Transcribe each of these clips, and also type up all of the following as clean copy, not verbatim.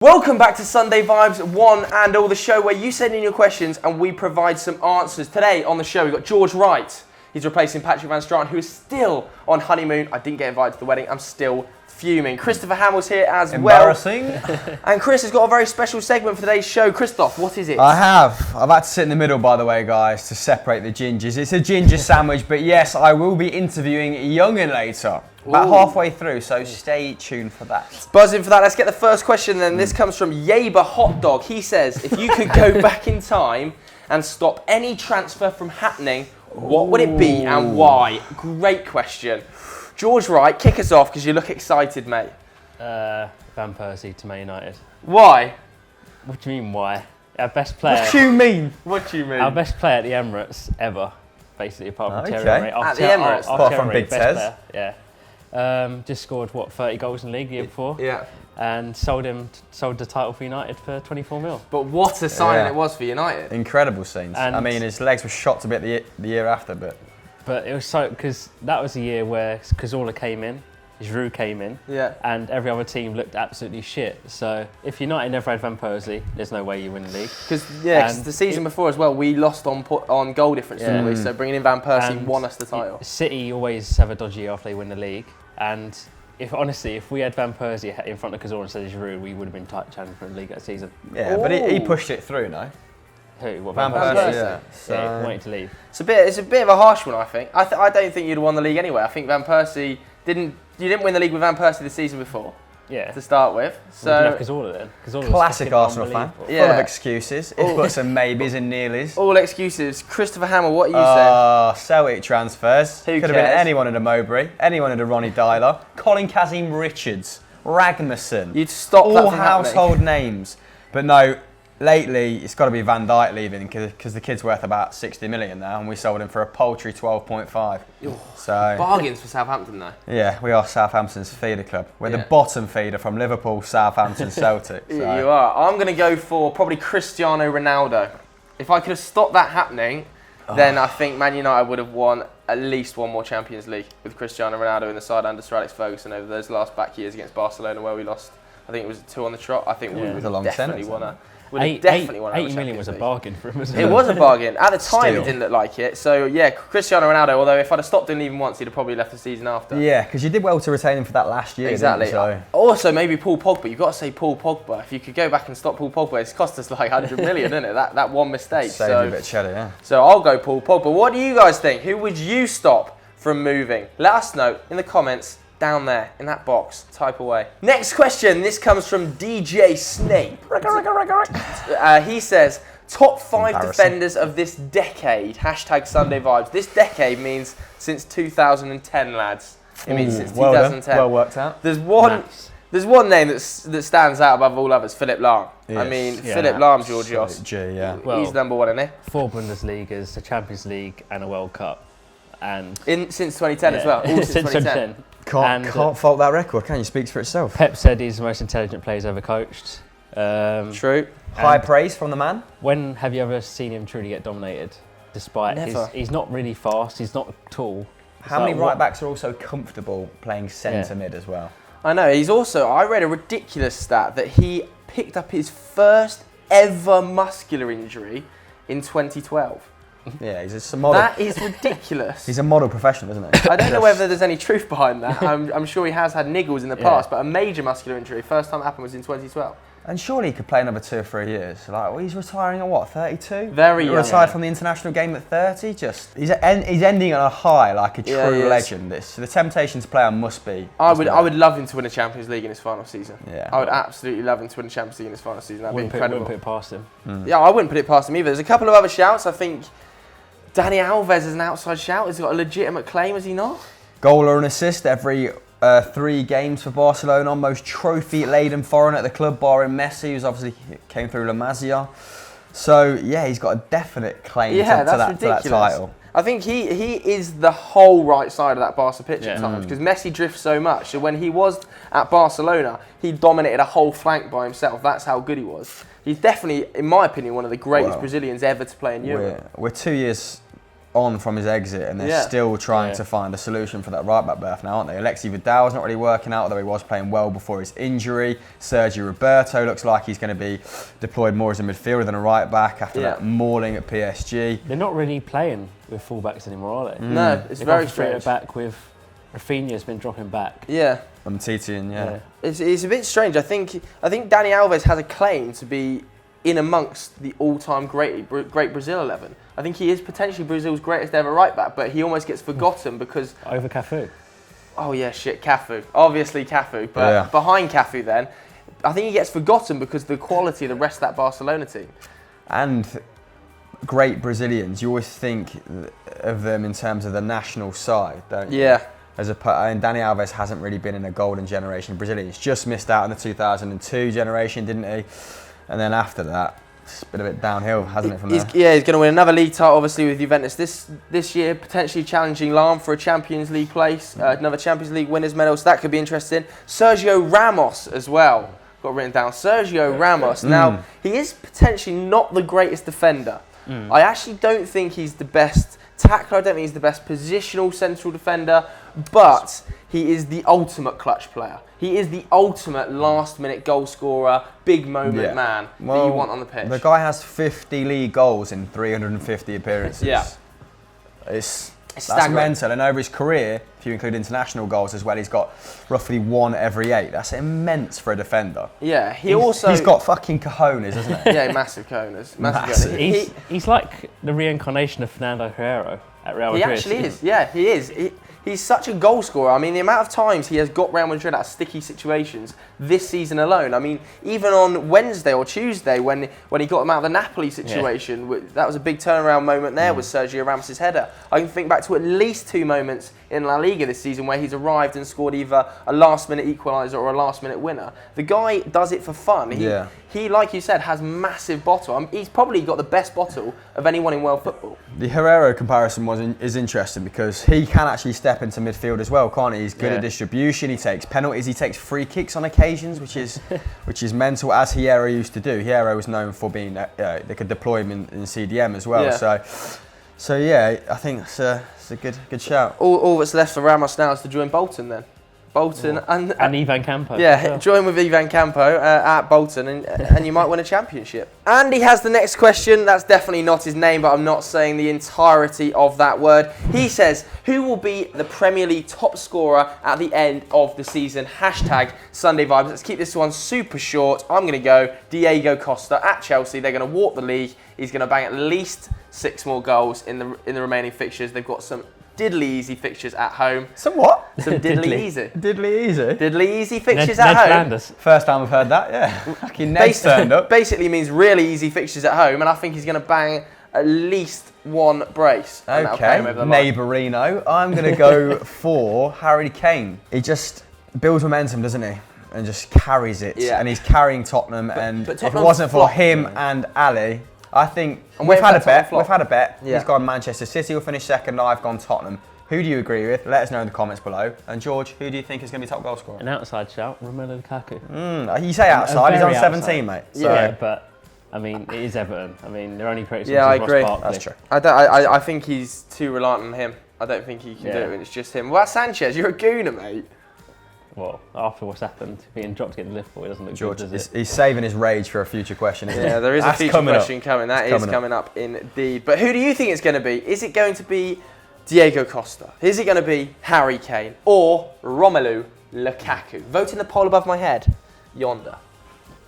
Welcome back to Sunday Vibes 1 and all, the show where you send in your questions and we provide some answers. Today on the show we've got George Wright. He's replacing Patrick Van Straten, who is still on honeymoon. I didn't get invited to the wedding. I'm still fuming. Christopher Hamill's here as well. Embarrassing. And Chris has got a very special segment for today's show. Christoph, what is it? I've had to sit in the middle, by the way, guys, to separate the gingers. It's a ginger sandwich, but yes, I will be interviewing Yungen later. About halfway through, so stay tuned for that. Buzzing for that. Let's get the first question then. This comes from Yaber Hot Dog. He says, if you could go back in time and stop any transfer from happening, what would it be and why? Great question. George Wright, kick us off because you look excited, mate. Van Persie to Man United. Why? What do you mean, why? Our best player. What do you mean? What do you mean? Our best player at the Emirates ever, basically, apart from Okay. Thierry Henry. At the Emirates? Apart from Big Tez. Yeah. Just scored, 30 goals in the league the year before? Yeah. And sold the title for United for 24 mil. But what a signing it was for United. Incredible scenes. And I mean, his legs were shot a bit the year after, but it was because that was the year where Cazorla came in, Giroud came in, and every other team looked absolutely shit. So if United never had Van Persie, there's no way you win the league. Because the season before as well, we lost on goal difference, didn't we? So bringing in Van Persie won us the title. City always have a dodgy year after they win the league, and if we had Van Persie in front of Cazorla instead of Giroud, we would have been champions for the league that season. yeah, but he pushed it through, no? Who? What, Van Persie? Persie, yeah. Yeah, he wanted to leave. It's a bit of a harsh one, I think. I don't think you'd have won the league anyway. I think Van Persie you didn't win the league with Van Persie the season before. Yeah. To start with. So Cazorla then. Cazorla Classic Arsenal fan. Full of excuses. It's got some maybes and nearlies. all excuses. Christopher Hamill, what are you saying? Celtic transfers. Who Could have been cares? anyone in a Mowbray, anyone in a Ronnie Dyler, Colin Kazim Richards, Ragnarsson. You'd stop that all from household happening. names. But no, lately it's got to be Van Dijk leaving because the kid's worth about 60 million now, and we sold him for a paltry 12.5. So Bargains for Southampton though. yeah, we are Southampton's feeder club. We're the bottom feeder from Liverpool, Southampton, Celtic. So. You are. I'm going to go for probably Cristiano Ronaldo. If I could have stopped that happening, then I think Man United would have won at least one more Champions League with Cristiano Ronaldo in the side under Sir Alex Ferguson over those last back years against Barcelona where we lost. I think it was 2 on the trot. I think we would was a have long definitely sentence, won. $80 million was a bargain for him as well. It was a bargain. At the time, Still. it didn't look like it. So, yeah, Cristiano Ronaldo, although if I'd have stopped him even once, he'd have probably left the season after. Yeah, because you did well to retain him for that last year. Exactly. Didn't you? So. Also, maybe Paul Pogba. You've got to say Paul Pogba. If you could go back and stop Paul Pogba, it's cost us like 100 million, isn't it? That one mistake. Saved you a bit of cheddar, yeah. So I'll go Paul Pogba. What do you guys think? Who would you stop from moving? Let us know in the comments down there in that box. Type away. Next question. This comes from DJ Snape. He says, top 5 defenders of this decade. # Sunday Vibes. This decade means since 2010, lads. It means since 2010. Well worked out. There's one name that stands out above all others, Philipp Lahm. Yes. I mean, Yeah. Philipp Lahm, Georgios. G, yeah. Well, He's number 1, isn't he? 4 Bundesligas, a Champions League, and a World Cup. And Since 2010 as well. All since 2010. Can't fault that record, can you? Speaks for itself. Pep said he's the most intelligent player he's ever coached. True. High praise from the man. When have you ever seen him truly get dominated? Despite Never. he's not really fast, he's not tall. How many right backs are also comfortable playing centre mid as well? I know. I read a ridiculous stat that he picked up his first ever muscular injury in 2012. Yeah, he's a model. That is ridiculous. He's a model professional, isn't he? I don't know whether there's any truth behind that. I'm sure he has had niggles in the past, but a major muscular injury, first time it happened was in 2012. And surely he could play another 2 or 3 years. Like, well, he's retiring at what, 32? Very young. Retired from the international game at 30. He's ending on a high, like a true legend. The temptation to play on must be. I would love him to win a Champions League in his final season. Yeah. I would absolutely love him to win a Champions League in his final season. That'd be incredible. Wouldn't put it past him. Yeah, I wouldn't put it past him either. There's a couple of other shouts. I think Dani Alves is an outside shout. Has he got a legitimate claim, has he not? Goal or an assist every 3 games for Barcelona. Most trophy-laden foreigner at the club, barring Messi, who's obviously came through La Masia. So, yeah, he's got a definite claim to that title. I think he is the whole right side of that Barca pitch at times because Messi drifts so much. So when he was at Barcelona, he dominated a whole flank by himself. That's how good he was. He's definitely, in my opinion, one of the greatest Brazilians ever to play in Europe. We're 2 years on from his exit, and they're still trying to find a solution for that right-back berth now, aren't they? Alexi Vidal's not really working out, although he was playing well before his injury. Sergio Roberto looks like he's going to be deployed more as a midfielder than a right-back after that mauling at PSG. They're not really playing with full-backs anymore, are they? No, it's very strange. Back with Rafinha's been dropping back. Yeah. Titi, It's a bit strange. I think Dani Alves has a claim to be in amongst the all-time great Brazil 11. I think he is potentially Brazil's greatest ever right-back, but he almost gets forgotten because... Over Cafu. Oh yeah, shit, Cafu. Obviously Cafu, but behind Cafu then, I think he gets forgotten because of the quality of the rest of that Barcelona team. And great Brazilians, you always think of them in terms of the national side, don't you? Yeah. And Dani Alves hasn't really been in a golden generation of Brazilians. Just missed out on the 2002 generation, didn't he? And then after that, it's been a bit downhill, hasn't it, from there? He's going to win another league title, obviously, with Juventus this year, potentially challenging Lahm for a Champions League place, another Champions League winners' medal, so that could be interesting. Sergio Ramos as well, got written down. Sergio Ramos. Now, he is potentially not the greatest defender. I actually don't think he's the best tackler, I don't think he's the best positional central defender, but he is the ultimate clutch player. He is the ultimate last-minute goal scorer, big moment man that you want on the pitch. The guy has 50 league goals in 350 appearances. It's that's mental. And over his career, if you include international goals as well, he's got roughly 1 every 8. That's immense for a defender. Yeah, he's got fucking cojones, hasn't he? Yeah, massive cojones. Massive. He's like the reincarnation of Fernando Hierro at Real Madrid. He actually is. Yeah, he is. He's such a goal scorer. I mean, the amount of times he has got Real Madrid out of sticky situations this season alone. I mean, even on Wednesday or Tuesday when he got him out of the Napoli situation, that was a big turnaround moment there with Sergio Ramos' header. I can think back to at least 2 moments in La Liga this season where he's arrived and scored either a last-minute equaliser or a last-minute winner. The guy does it for fun. He, like you said, has massive bottle. He's probably got the best bottle of anyone in world football. The Herrera comparison is interesting because he can actually step into midfield as well, can't he? He's good at distribution. He takes penalties. He takes free kicks on occasions, which is mental, as Herrera used to do. Herrera was known for being they could deploy him in CDM as well. Yeah. So yeah, I think it's a good shout. All that's left for Ramos now is to join Bolton then. Bolton and Ivan Campo. Yeah, join with Ivan Campo at Bolton and you might win a championship. Andy has the next question. That's definitely not his name, but I'm not saying the entirety of that word. He says, who will be the Premier League top scorer at the end of the season? Hashtag Sunday Vibes. Let's keep this one super short. I'm going to go Diego Costa at Chelsea. They're going to walk the league. He's going to bang at least 6 more goals in the remaining fixtures. They've got some diddly easy fixtures at home. Some what? Some diddly easy. Diddly easy? Diddly easy fixtures at home. Flanders. First time I've heard that, yeah. Fucking Ned's turned up. Basically means really easy fixtures at home, and I think he's going to bang at least 1 brace. Okay, neighbourino. I'm going to go for Harry Kane. He just builds momentum, doesn't he? And just carries it. Yeah. And he's carrying Tottenham, and if it wasn't for him and Ali, I think we've had a bet. Yeah. He's gone Manchester City will finish second. I've gone Tottenham. Who do you agree with? Let us know in the comments below. And George, who do you think is going to be top goal scorer? An outside shout, Romelu Lukaku. You say outside. He's on 17, mate. So. Yeah, but I mean, it is Everton. I mean, they're only creating. Yeah, I agree. That's true. I think he's too reliant on him. I don't think he can do it when it's just him. Well, Sanchez, you're a gooner, mate. Well, after what's happened, being dropped to get Liverpool, it doesn't look George, good, does it? He's saving his rage for a future question, isn't he? Yeah, there is a future question coming. That is coming up indeed. But who do you think it's going to be? Is it going to be Diego Costa? Is it going to be Harry Kane? Or Romelu Lukaku? Vote in the poll above my head, yonder.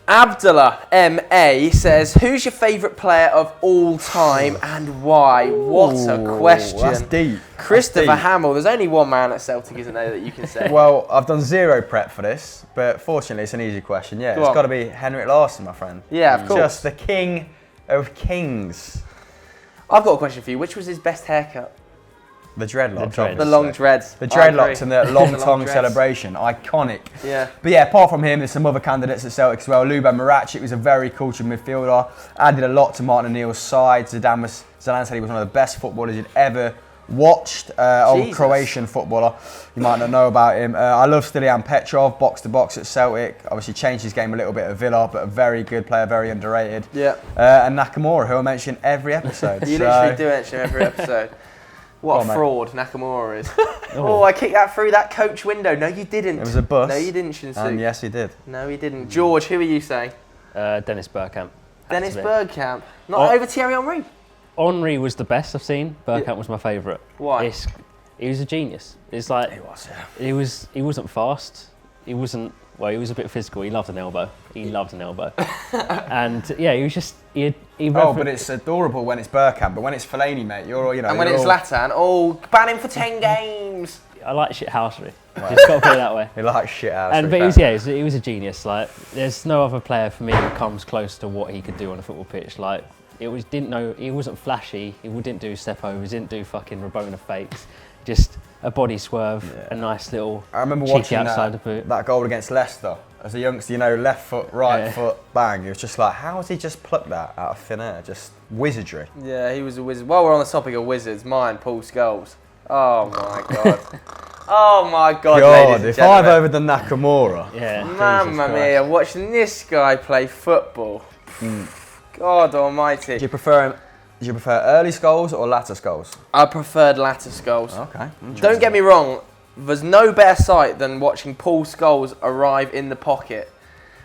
Abdullah MA says, who's your favourite player of all time and why? What a question. That's deep. Christopher Hamill. There's only one man at Celtic, isn't there, that you can say? Well, I've done 0 prep for this, but fortunately it's an easy question. Yeah, it's got to be Henrik Larsson, my friend. Yeah, of course. Just the king of kings. I've got a question for you. Which was his best haircut? The dreadlocks. The long dreads. The dreadlocks and the long tongue celebration. Iconic. Yeah. But yeah, apart from him, there's some other candidates at Celtic as well. Luban Maracic was a very cultured midfielder. Added a lot to Martin O'Neill's side. Zidane said he was one of the best footballers he'd ever watched. Old Croatian footballer. You might not know about him. I love Stilian Petrov, box to box at Celtic. Obviously changed his game a little bit at Villa, but a very good player, very underrated. Yeah. And Nakamura, who I mention every episode. You literally do mention every episode. What a fraud Nakamura is. Oh, I kicked that through that coach window. No, you didn't. It was a bus. No, you didn't, Shinsu. And yes, he did. No, he didn't. George, who are you saying? Dennis Bergkamp. Dennis Bergkamp. Not over Thierry Henry? Henry was the best I've seen. Bergkamp was my favourite. Why? He was a genius. It's like he wasn't fast. He wasn't. Well, he was a bit physical. He loved an elbow. And yeah, he was just. But it's adorable when it's Bergkamp. But when it's Fellaini, mate, And when it's Zlatan, ban him for 10 games. I like shithousery. Just got to put it that way. He likes shithousery. But he was a genius. Like, there's no other player for me that comes close to what he could do on a football pitch. Like, he wasn't flashy. He didn't do step overs. Didn't do fucking Rabona fakes. Just a body swerve, a nice little. I remember cheeky watching outside the boot. that goal against Leicester as a youngster. Left foot, right foot, bang. It was just like, how has he just plucked that out of thin air? Just wizardry. Yeah, he was a wizard. While we're on the topic of wizards, Paul Scholes. Oh my god. Oh my god, ladies and if gentlemen. I've overdone Nakamura. Yeah. Mamma mia, watching this guy play football. God almighty. Do you prefer early Scholes or latter Scholes? I preferred latter Scholes. Okay. Don't get me wrong, there's no better sight than watching Paul Scholes arrive in the pocket.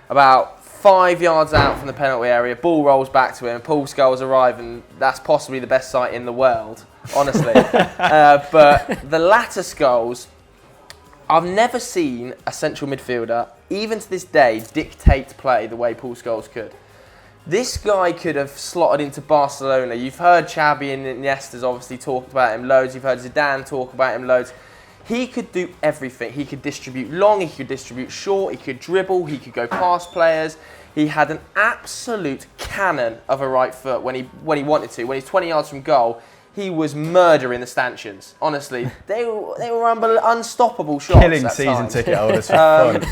About 5 yards out from the penalty area, ball rolls back to him, Paul Scholes arrives, and that's possibly the best sight in the world, honestly. But the latter Scholes, I've never seen a central midfielder, even to this day, dictate play the way Paul Scholes could. This guy could have slotted into Barcelona. You've heard Xavi and Iniesta's obviously talked about him loads. You've heard Zidane talk about him loads. He could do everything. He could distribute long, he could distribute short, he could dribble, he could go past players. He had an absolute cannon of a right foot when he wanted to. When he's 20 yards from goal, he was murdering the stanchions. Honestly, they were unstoppable shots. Killing season times. ticket holders for fun.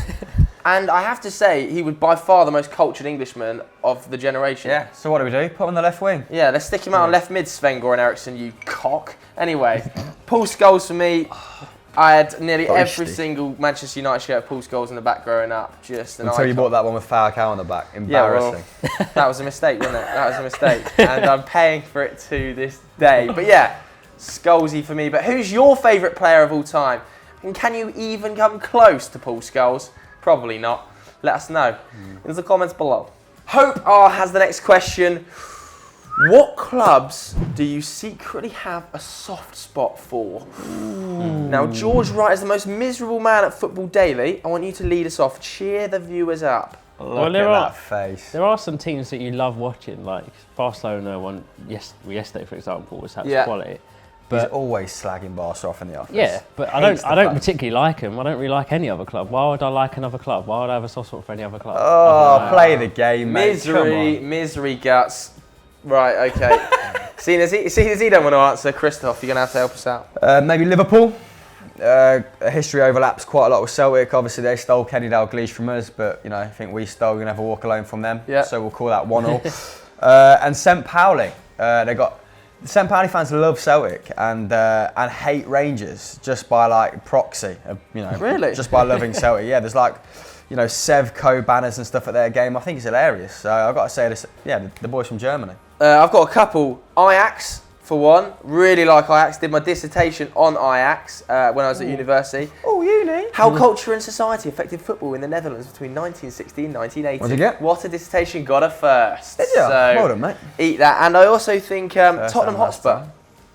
And I have to say, he was by far the most cultured Englishman of the generation. Yeah, so what do we do? Put him on the left wing. Yeah, let's stick him out on left mid, Sven-Goran Eriksson, you cock. Anyway, Paul Scholes for me. I had nearly every single Manchester United shirt of Paul Scholes in the back growing up. Just an Until you icon. bought that one with Falcao on the back. Embarrassing. Yeah, well, that was a mistake, wasn't it? That was a mistake. And I'm paying for it to this day. But yeah, Scholesy for me. But who's your favourite player of all time? And can you even come close to Paul Scholes? Probably not. Let us know in the comments below. Hope R has the next question. What clubs do you secretly have a soft spot for? Now, George Wright is the most miserable man at Football Daily. I want you to lead us off. Cheer the viewers up. Look at that face. There are some teams that you love watching, like Barcelona yesterday, for example, was quality. But he's always slagging Barca off in the office. Yeah, but I don't particularly like him. I don't really like any other club. Why would I like another club? Why would I have a soft spot for any other club? Oh, play the game, mate. Misery guts. Right, okay. seeing as he don't want to answer, Christoph, you're going to have to help us out. Maybe Liverpool. History overlaps quite a lot with Celtic. Obviously, they stole Kenny Dalglish from us, but I think we stole. We're going to have a walk alone from them. Yeah. So we'll call that 1-0. And St. Pauli. St. Pauli fans love Celtic and hate Rangers just by proxy. Really? Just by loving Celtic. Yeah, there's Sevco banners and stuff at their game. I think it's hilarious. So I've got to say this. Yeah, the boys from Germany. I've got a couple. Ajax, for one. Really like Ajax. Did my dissertation on Ajax when I was at university. Oh, uni. How culture and society affected football in the Netherlands between 1960 and 1980. What did you get? What a dissertation. Got a first. Did you? So, well done, mate. Eat that. And I also think Tottenham Hotspur.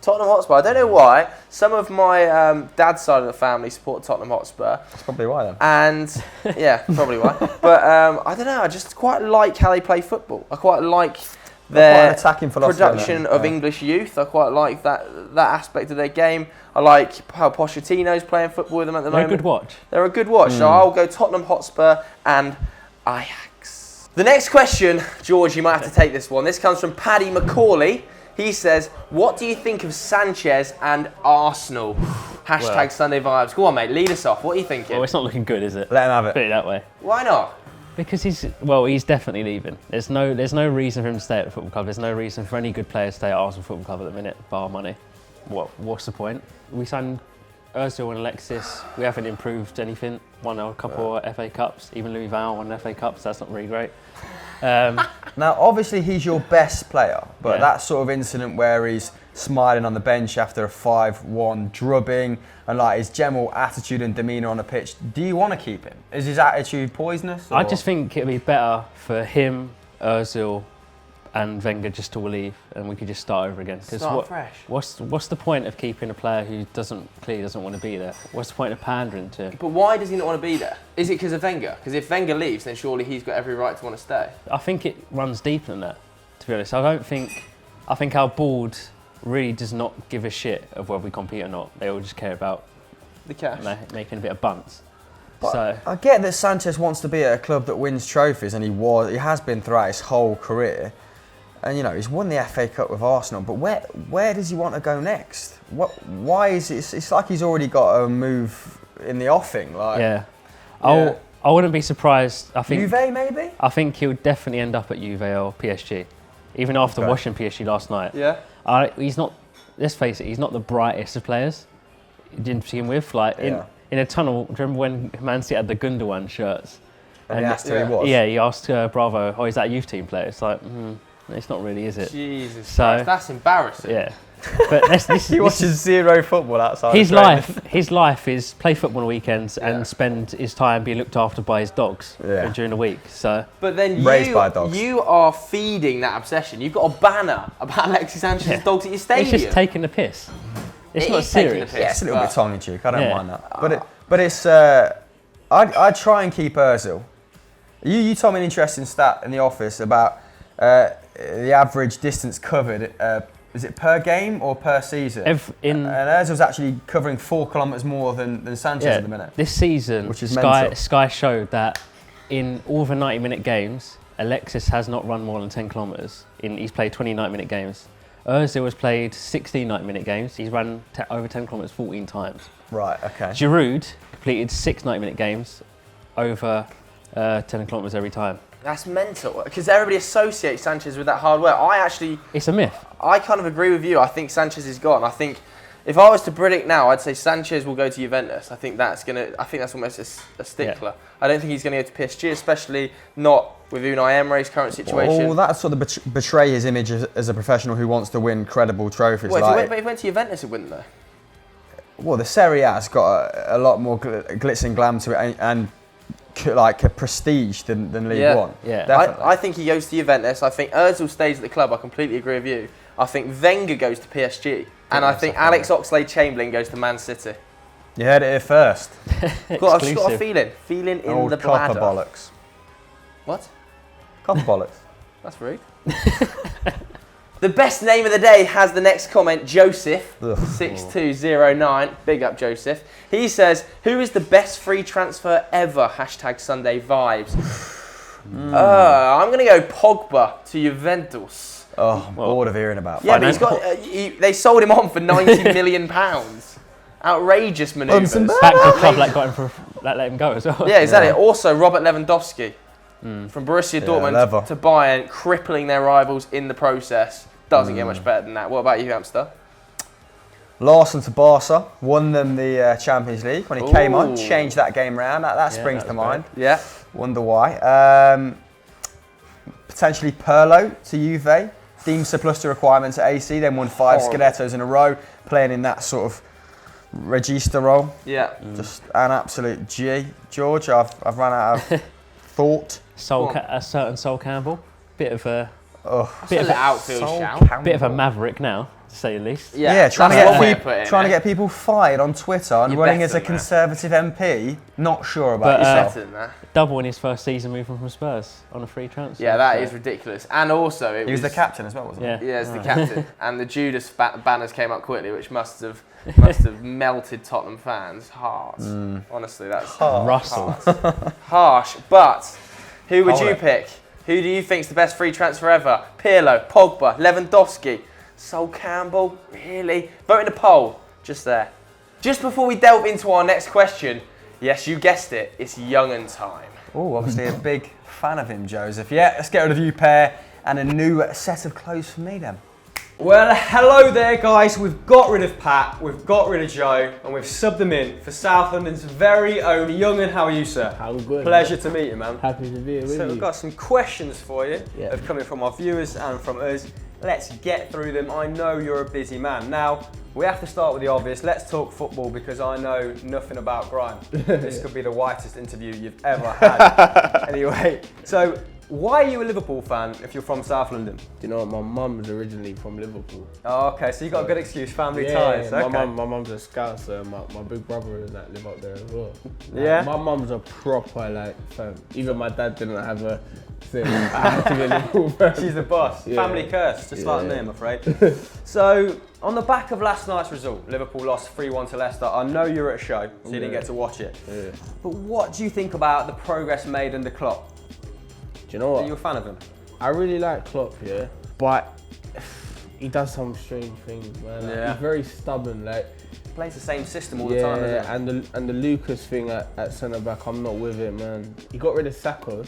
Tottenham Hotspur. I don't know why. Some of my dad's side of the family support Tottenham Hotspur. That's probably why then. And yeah, probably why. But I don't know. I just quite like how they play football. I quite like their attacking philosophy production of English youth. I quite like that aspect of their game. I like how Pochettino's playing football with them at the moment. They're a good watch. They're a good watch. So I'll go Tottenham Hotspur and Ajax. The next question, George, you might have to take this one. This comes from Paddy McAuley. He says, what do you think of Sanchez and Arsenal? Hashtag Sunday vibes. Go on, mate, lead us off. What are you thinking? Well, it's not looking good, is it? Let him have it. Put it that way. Why not? Because he's definitely leaving. There's no reason for him to stay at the football club. There's no reason for any good player to stay at Arsenal Football Club at the minute, bar money. What's the point? We signed Ozil and Alexis. We haven't improved anything. Won a couple of FA Cups. Even Louis Van won an FA Cup, so that's not really great. Now, obviously, he's your best player, but that sort of incident where he's smiling on the bench after a 5-1 drubbing, and like his general attitude and demeanour on the pitch. Do you want to keep him? Is his attitude poisonous? I just think it'd be better for him, Ozil, and Wenger just to leave, and we could just start over again. Start fresh. What's the point of keeping a player who clearly doesn't want to be there? What's the point of pandering to him? But why does he not want to be there? Is it because of Wenger? Because if Wenger leaves, then surely he's got every right to want to stay. I think it runs deeper than that, to be honest. I think our board really does not give a shit of whether we compete or not. They all just care about The cash. making a bit of bunts. But So I get that Sanchez wants to be at a club that wins trophies, and he has been throughout his whole career. And you know, he's won the FA Cup with Arsenal, but where does he want to go next? Why is it? It's like he's already got a move in the offing. Like, yeah, I wouldn't be surprised. I think Juve maybe. I think he'll definitely end up at Juve or PSG, even after watching PSG last night. Yeah. He's not. Let's face it, he's not the brightest of players. You didn't see him with in a tunnel. Do you remember when Man City had the Gundogan shirts? And he asked who he was. Yeah, he asked Bravo, "Oh, is that a youth team player?" It's like, it's not really, is it? Jesus So- Christ, that's embarrassing. Yeah. But He watches zero football outside. his of training. his life is play football on weekends and spend his time being looked after by his dogs during the week. So But then Raised by dogs. you are feeding that obsession. You've got a banner about Alexis Sanchez's dogs at your stadium. it's just taking the piss. It's It not is taking the serious. piss. Yeah, it's a little bit but- tongue in cheek. I don't Yeah. mind that. But it's. I try and keep Ozil. You told me an interesting stat in the office about the average distance covered. Is it per game or per season? And Ozil's actually covering 4 kilometres more than Sanchez at the minute. This season, Which is mental. Sky showed that in all the 90-minute games, Alexis has not run more than 10 kilometres. He's played 20 90-minute games. Ozil has played 16 90-minute games. He's run over 10 kilometres 14 times. Right, okay. Giroud completed 6 90-minute games over 10 kilometres every time. That's mental, because everybody associates Sanchez with that hard work. It's a myth. I kind of agree with you. I think Sanchez is gone. I think if I was to predict now, I'd say Sanchez will go to Juventus. I think that's almost a stickler. I don't think he's going to go to PSG, especially not with Unai Emery's current situation. Well, that sort of betray his image as a professional who wants to win credible trophies. Well, if he went to Juventus, it wouldn't though. Well, the Serie A's got a lot more glitz and glam to it, and like a prestige than League One. Yeah. Definitely. I think he goes to Juventus. I think Ozil stays at the club. I completely agree with you. I think Wenger goes to PSG. And I think Alex Oxlade-Chamberlain goes to Man City. You heard it here first. I've got a feeling in Old the copper bladder. bollocks. What? Copper bollocks. That's rude. The best name of the day has the next comment, Joseph, 6209. Big up, Joseph. He says, who is the best free transfer ever? #Sunday vibes. I'm going to go Pogba to Juventus. Oh, I'm bored of hearing about. Yeah, but he's got. They sold him on for £90 million. Outrageous manoeuvres. Back to the club let him go as well. Yeah, exactly. Also, Robert Lewandowski from Borussia Dortmund to Bayern, crippling their rivals in the process. Doesn't get much better than that. What about you, Hamster? Larson to Barca, won them the Champions League when he came on, changed that game round. That springs to mind. Great. Yeah. Wonder why. Potentially Pirlo to Juve, deemed surplus to requirements at AC, then won 5 Scudettos in a row, playing in that sort of regista role. Yeah. Just an absolute G. George, I've run out of thought. A certain Sol Campbell, bit of a outfield shout. bit of a maverick now, to say the least. Yeah, trying to get people fired on Twitter and You're running as a better than Conservative MP. Not sure about But, yourself. Better than that. Double in his first season moving from Spurs on a free transfer. Yeah, that is ridiculous. And also, He was the captain as well, wasn't he? Yeah. Yeah, as the captain. And the Judas banners came up quickly, which must have melted Tottenham fans' hearts. Honestly, that's Russell. harsh. But who would Hold you it. pick? Who do you think's the best free transfer ever? Pirlo, Pogba, Lewandowski, Sol Campbell? Really? Vote in the poll. Just there. Just before we delve into our next question, yes, you guessed it, it's Yungen time. Oh, obviously a big fan of him, Joseph. Yeah, let's get rid of you pair and a new set of clothes for me then. Well, hello there, guys. We've got rid of Pat, we've got rid of Joe, and we've subbed them in for South London's very own Yungen. How are you, sir? How good. Pleasure to meet you, man. Happy to be here with So you. we've got some questions for you Yeah. of coming from our viewers and from us. Let's get through them. I know you're a busy man. Now, we have to start with the obvious. Let's talk football because I know nothing about Grime. This could be the whitest interview you've ever had. Anyway, so why are you a Liverpool fan if you're from South London? Do you know what? My mum's originally from Liverpool. Oh, okay, so you got a good excuse, family ties. Yeah, Okay. my mum's a scout, so my big brother and that live up there as well. Yeah? My mum's a proper fan. Even my dad didn't have a thing. I had to be a Liverpool fan. She's the boss. Yeah. Family curse, just like me, Yeah. I'm afraid. So, on the back of last night's result, Liverpool lost 3-1 to Leicester. I know you were at a show, so you didn't get to watch it. Yeah. But what do you think about the progress made under Klopp? Do you know Are you a what? fan of him? I really like Klopp, yeah, but he does some strange things, man. Like, Yeah. he's very stubborn, like. Plays the same system all the time, Yeah, doesn't he? and the Lucas thing at centre back, I'm not with it, man. He got rid of Sacco,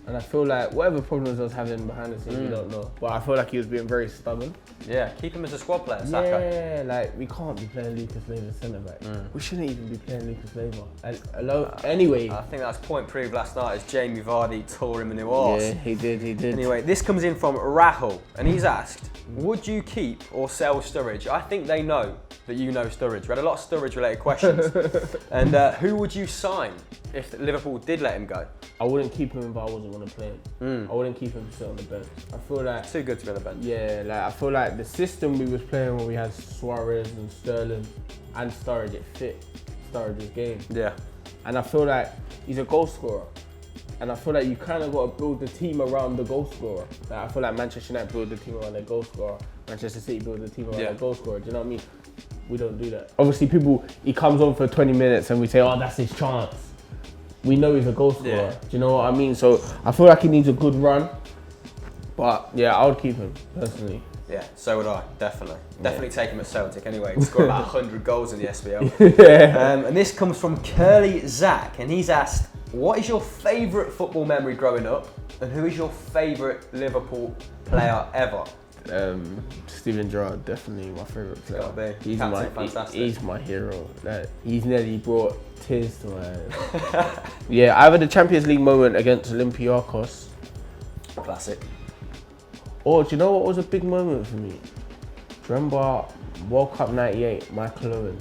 and I feel like whatever problems I was having behind the scenes, we don't know. But I feel like he was being very stubborn. Yeah, keep him as a squad player, Saka. Yeah, like we can't be playing Lucas Leiva centre back. We shouldn't even be playing Lucas Leiva. Anyway. I think that's point proved last night as Jamie Vardy tore him a new arse. Yeah, he did. Anyway, this comes in from Rahul, and he's asked, would you keep or sell Sturridge? I think they know that you know Sturridge. We had a lot of Sturridge-related questions. And who would you sign if Liverpool did let him go? I wouldn't keep him if I wasn't going to play him. I wouldn't keep him to sit on the bench. I feel like Too good to be on the bench. yeah, like I feel like the system we was playing when we had Suarez and Sterling and Sturridge, it fit Sturridge's game. Yeah. And I feel like he's a goal scorer. And I feel like you kind of got to build the team around the goal scorer. Like I feel like Manchester United build the team around their goal scorer. Manchester City build the team around their goal scorer. Do you know what I mean? We don't do that. Obviously, he comes on for 20 minutes and we say, oh, that's his chance. We know he's a goal scorer. Yeah. Do you know what I mean? So I feel like he needs a good run. But yeah, I would keep him, personally. Yeah, so would I, definitely. Definitely take him at Celtic anyway. He scored about 100 goals in the SPL. And this comes from Curly Zach, and he's asked, what is your favourite football memory growing up, and who is your favourite Liverpool player ever? Steven Gerrard, definitely my favourite player. gotta be. He's Captain, fantastic. he's my hero. Like, he's nearly brought tears to my eyes. Yeah, either the Champions League moment against Olympiacos, Classic. or do you know what was a big moment for me? Do you remember World Cup '98, Michael Owen?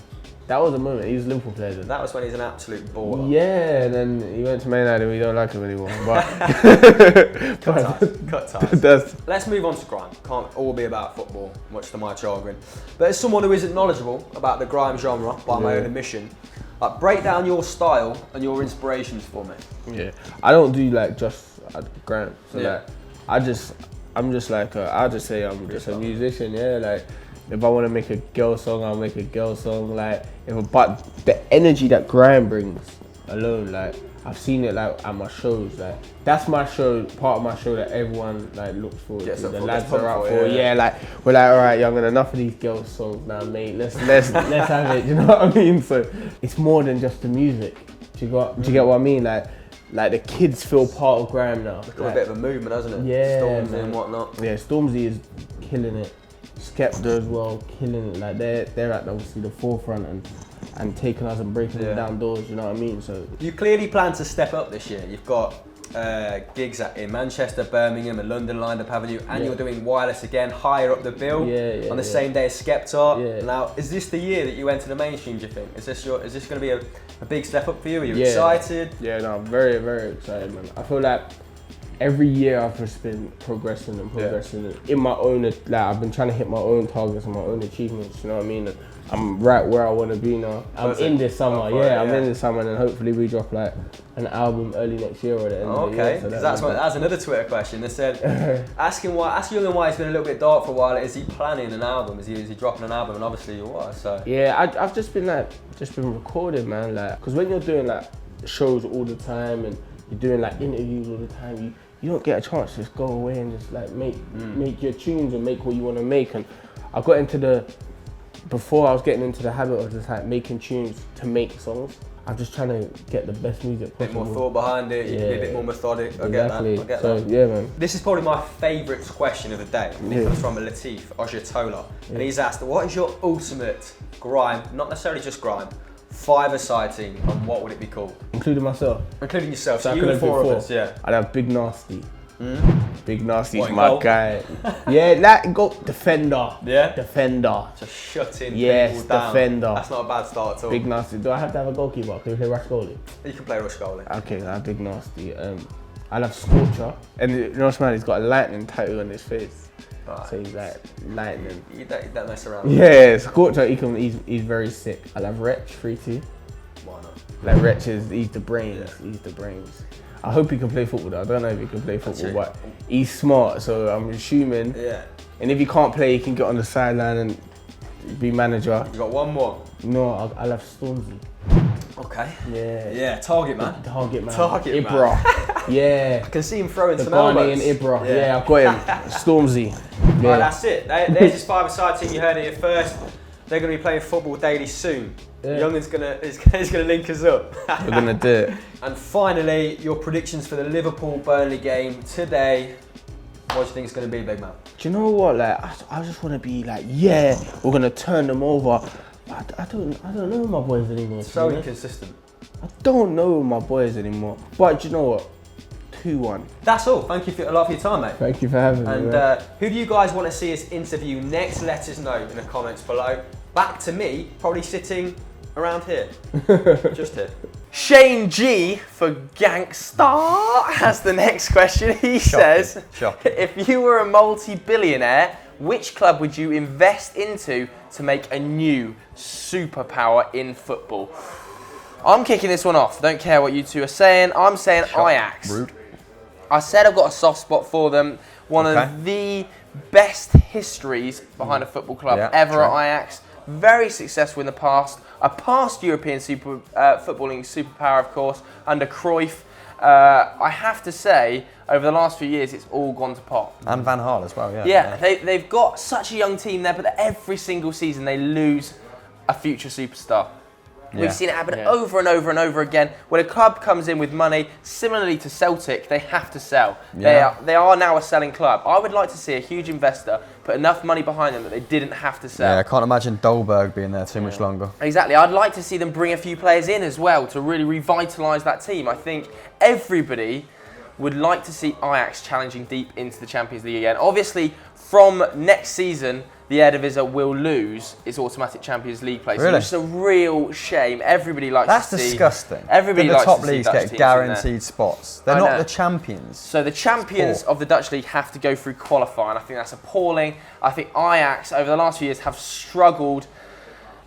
That was a moment. He was a Liverpool player then. That was when he's an absolute baller. Yeah, and then he went to Man United and we don't like him anymore. But Cut ties. that's Let's move on to Grime. Can't all be about football, much to my chagrin. But as someone who isn't knowledgeable about the Grime genre, by my own admission, break down your style and your inspirations for me. yeah. I don't do like just Grime. So Yeah. like, I'm just like I'll just say I'm just a musician. Yeah, like if I want to make a girl song, I'll make a girl song. Like but the energy that Grime brings alone, like I've seen it like at my shows. Like that's my show, part of my show that everyone like looks forward Gets to. up The for, lads gets pumped are up for, for. yeah. Yeah, like we're like, all right, Yungen, enough of these girl songs now, mate. Let's have it. You know what I mean? So it's more than just the music. Do you get what I mean? Like the kids feel part of Grime now. Got a bit of a movement, hasn't it? Yeah, Stormzy man. and whatnot. Yeah, Stormzy is killing it. Skepta as well, killing it. Like they're at obviously the forefront and taking us and breaking them down doors. You know what I mean? So You clearly plan to step up this year. You've got gigs in Manchester, Birmingham and London lined up, haven't you? And you're doing wireless again, higher up the bill on the same day as Skepta. Yeah. Now, is this the year that you enter the mainstream, do you think? Is this going to be a big step up for you? Are you excited? Yeah, no, I'm very, very excited, man. I feel like every year I've just been progressing in my own, like I've been trying to hit my own targets and my own achievements, you know what I mean? And I'm right where I want to be now. I'm in this summer, I'm in this summer, and hopefully we drop like an album early next year or the end of the year. Okay, So because that's another Twitter question. They said, ask Yungen why it's been a little bit dark for a while. Is he planning an album? Is he dropping an album? And obviously you are, so. Yeah, I've just been recording, man. Like, because when you're doing like shows all the time and you're doing like interviews all the time, you don't get a chance to just go away and just like make your tunes and make what you want to make. And I got into before I was getting into the habit of just like making tunes to make songs. I'm just trying to get the best music possible. A bit more thought behind it, you can be a bit more methodic. I get that. So yeah, man. This is probably my favourite question of the day. It comes from Lateef Ojatola. And he's asked, what is your ultimate Grime, not necessarily just Grime, five-a-side team, and what would it be called? Including myself. Including yourself, so I you could and have four of been us, yeah. I'd have Big Nasty, Big Nasty's What, in my goal? guy. Yeah, that go defender. Yeah? Defender. Just shutting Yes, people down. defender. That's not a bad start at all. Big Nasty. Do I have to have a goalkeeper? Can you play rush goalie? You can play rush goalie. Okay, I Big Nasty. I love Scorcher. And you know what's mad? He's got a lightning tattoo on his face. Right. So he's like lightning. You don't mess around. Yeah, Scorcher, he's very sick. I love Wretch 3-2. Why not? Like Wretch he's the brains. He's the brains. I hope he can play football though. I don't know if he can play football, but he's smart, so I'm assuming. Yeah. And if he can't play, he can get on the sideline and be manager. You got one more. No, I love Stormzy. Okay. Yeah. Yeah, target man. Target man. Target man. Ibra. Yeah. I can see him throwing The some elbows. Ghanaian Ibra. Yeah, I've got him. Stormzy. Right, Yeah. that's it. There's his five-a-side team. You heard it here first. They're going to be playing football daily soon. Yeah. Youngen's is gonna link us up. We're gonna do it. And finally, your predictions for the Liverpool-Burnley game today. What do you think it's going to be, big man? Do you know what? Like, I just want to be like, yeah, we're gonna turn them over. But I don't know my boys anymore. So you know? inconsistent. I don't know my boys anymore. But do you know what? 2-1. That's all. Thank you a lot for your time, mate. Thank you for having me. And man. who do you guys want to see us interview next? Let us know in the comments below. Back to me, probably sitting around here. Just here. Shane G for Gangstar has the next question. He says, Shocking. if you were a multi-billionaire, which club would you invest into to make a new superpower in football? I'm kicking this one off. Don't care what you two are saying. I'm saying Ajax. Rude. I said I've got a soft spot for them. One of the best histories behind a football club ever at Ajax. Very successful in the past. A past European footballing superpower, of course, under Cruyff. I have to say, over the last few years, it's all gone to pot. And Van Gaal as well, Yeah, they've got such a young team there, but every single season they lose a future superstar. We've seen it happen over and over and over again. When a club comes in with money, similarly to Celtic, they have to sell. They are now a selling club. I would like to see a huge investor put enough money behind them that they didn't have to sell. Yeah, I can't imagine Dolberg being there too much longer. Exactly. I'd like to see them bring a few players in as well to really revitalise that team. I think everybody would like to see Ajax challenging deep into the Champions League again. Obviously, from next season, the Eredivisie will lose its automatic Champions League place, Really? which is a real shame. Everybody likes That's to see... disgusting. Everybody the likes top to see leagues Dutch get teams in there. guaranteed spots. They're I not know. the champions. So the champions of the Dutch league have to go through qualifying. I think that's appalling. I think Ajax, over the last few years, have struggled.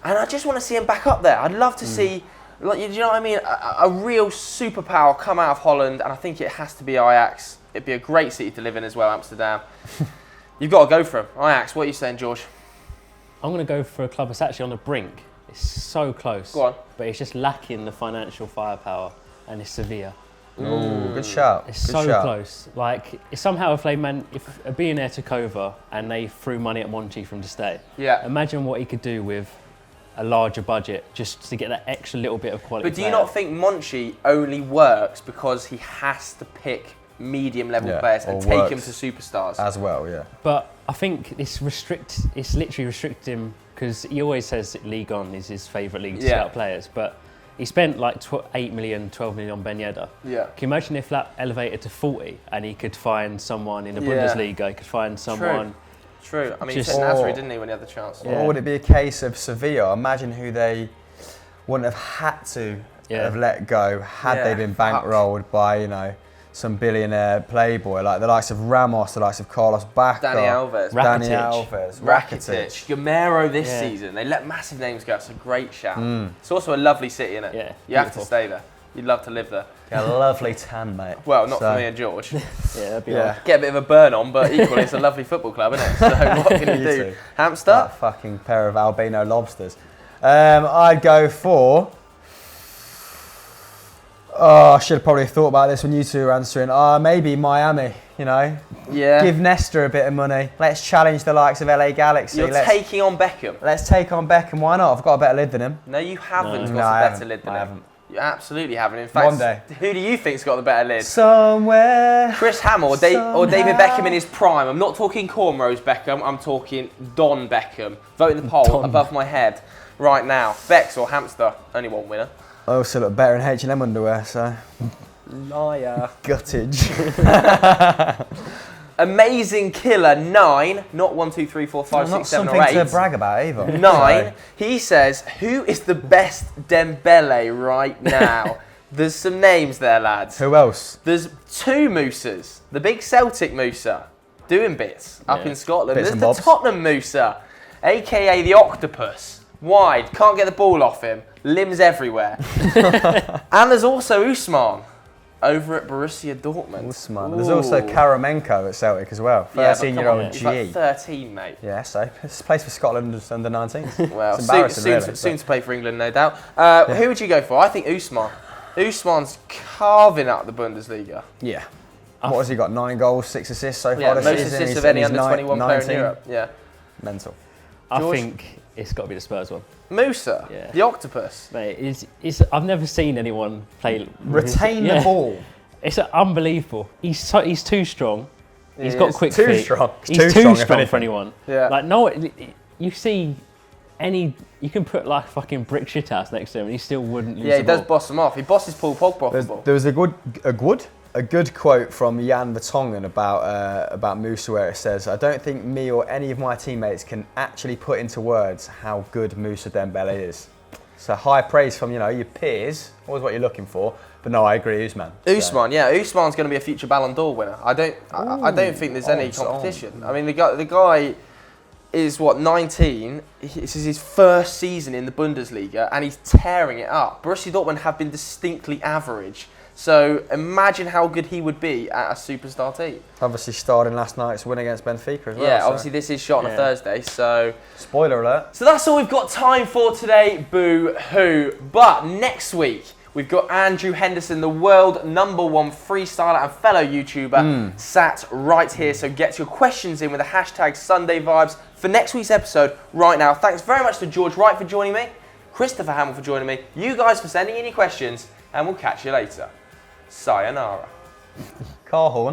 And I just want to see them back up there. I'd love to see, like, you know what I mean, a real superpower come out of Holland. And I think it has to be Ajax. It'd be a great city to live in as well, Amsterdam. You've got to go for them. Ajax, what are you saying, George? I'm going to go for a club that's actually on the brink. It's so close. Go on. But it's just lacking the financial firepower, and it's Sevilla. Ooh, good shout. It's good so shout. close. Like, somehow if a billionaire took over and they threw money at Monchi from to stay, imagine what he could do with a larger budget just to get that extra little bit of quality. But do you not think Monchi only works because he has to pick medium-level players and or take them works to superstars? As well, yeah. But I think it's literally restricted him because he always says League On is his favourite league to scout players, but he spent like 8 million, 12 million on Ben Yedder. Yeah. Can you imagine if that elevated to 40 and he could find someone in the Bundesliga, he could find someone... True. I mean, he Just- said Nasri, didn't he, when he had the chance? Yeah. Or would it be a case of Sevilla? Imagine who they wouldn't have had to have let go had they been bankrolled by, you know, some billionaire playboy, like the likes of Ramos, the likes of Carlos Bacca, Dani Alves, Rakitic. Gamero this season. They let massive names go. It's a great shout. It's also a lovely city, isn't it? Yeah, you have to stay there. You'd love to live there. A lovely tan, mate. Well, not for me and George. that'd be Get a bit of a burn on, but equally it's a lovely football club, isn't it? So what can you do? too. Hamster? That fucking pair of albino lobsters. I'd go for... Oh, I should have probably thought about this when you two were answering. Maybe Miami, you know. Yeah. Give Nesta a bit of money. Let's challenge the likes of LA Galaxy. You're taking on Beckham. Let's take on Beckham. Why not? I've got a better lid than him. No, you haven't No, got I a better haven't. lid than I him. haven't. You absolutely haven't. In fact, One day. Who do you think's got the better lid? Somewhere. Chris Hamill or David Beckham in his prime. I'm not talking Cornrows Beckham, I'm talking Don Beckham. Vote in the poll above my head right now. Bex or Hamster? Only one winner. I also look better in H&M underwear, so... Liar. Guttage. Amazing Killer 9, not 1, 2, 3, 4, 5, Not 6, 7, or something 8. to brag about either. 9. He says, who is the best Dembele right now? There's some names there, lads. Who else? There's 2 Moosas. The big Celtic Moosa, doing bits up in Scotland. Bits There's and the bobs. Tottenham Moosa, aka the Octopus. Wide, can't get the ball off him, limbs everywhere. And there's also Usman over at Borussia Dortmund. Usman. There's also Karamenko at Celtic as well. 13-year-old He's GE. like 13, mate. Yeah, so it's plays for Scotland under 19s. Well, It's embarrassing, soon, really, soon but- to play for England, no doubt. Who would you go for? I think Usman. Usman's carving out the Bundesliga. Yeah. What has he got? 9 goals, 6 assists so far Yeah, this most season. assists He's- of any he's under 21 player in 19. Europe. Yeah. Mental. I George? think it's got to be the Spurs one. Musa, Yeah. the Octopus. Mate, I've never seen anyone play. Retain the Yeah. ball. It's unbelievable. He's too strong. He's got is. quick Too feet. strong. He's Too too strong, if strong anything. for anyone. Yeah. Like no, you see you can put like fucking brick shit house next to him and he still wouldn't lose Yeah, he the does ball. boss him off. He bosses Paul Pogba off the ball. There was a good quote from Jan Vertonghen about Musa where it says, "I don't think me or any of my teammates can actually put into words how good Musa Dembele is." So high praise from your peers, always what you're looking for. But no, I agree, Usman. Usman, yeah, Usman's going to be a future Ballon d'Or winner. I don't think there's any odds on. competition. I mean, the guy is 19. This is his first season in the Bundesliga, and he's tearing it up. Borussia Dortmund have been distinctly average. So imagine how good he would be at a superstar team. Obviously starred in last night's win against Benfica as well. Yeah, so- obviously this is shot on a Thursday, so Spoiler alert. So that's all we've got time for today, boo-hoo. But next week, we've got Andrew Henderson, the world #1 freestyler and fellow YouTuber, sat right here. So get your questions in with the hashtag SundayVibes for next week's episode right now. Thanks very much to George Wright for joining me, Christopher Hamill for joining me, you guys for sending in your questions, and we'll catch you later. Sayonara. Car horn.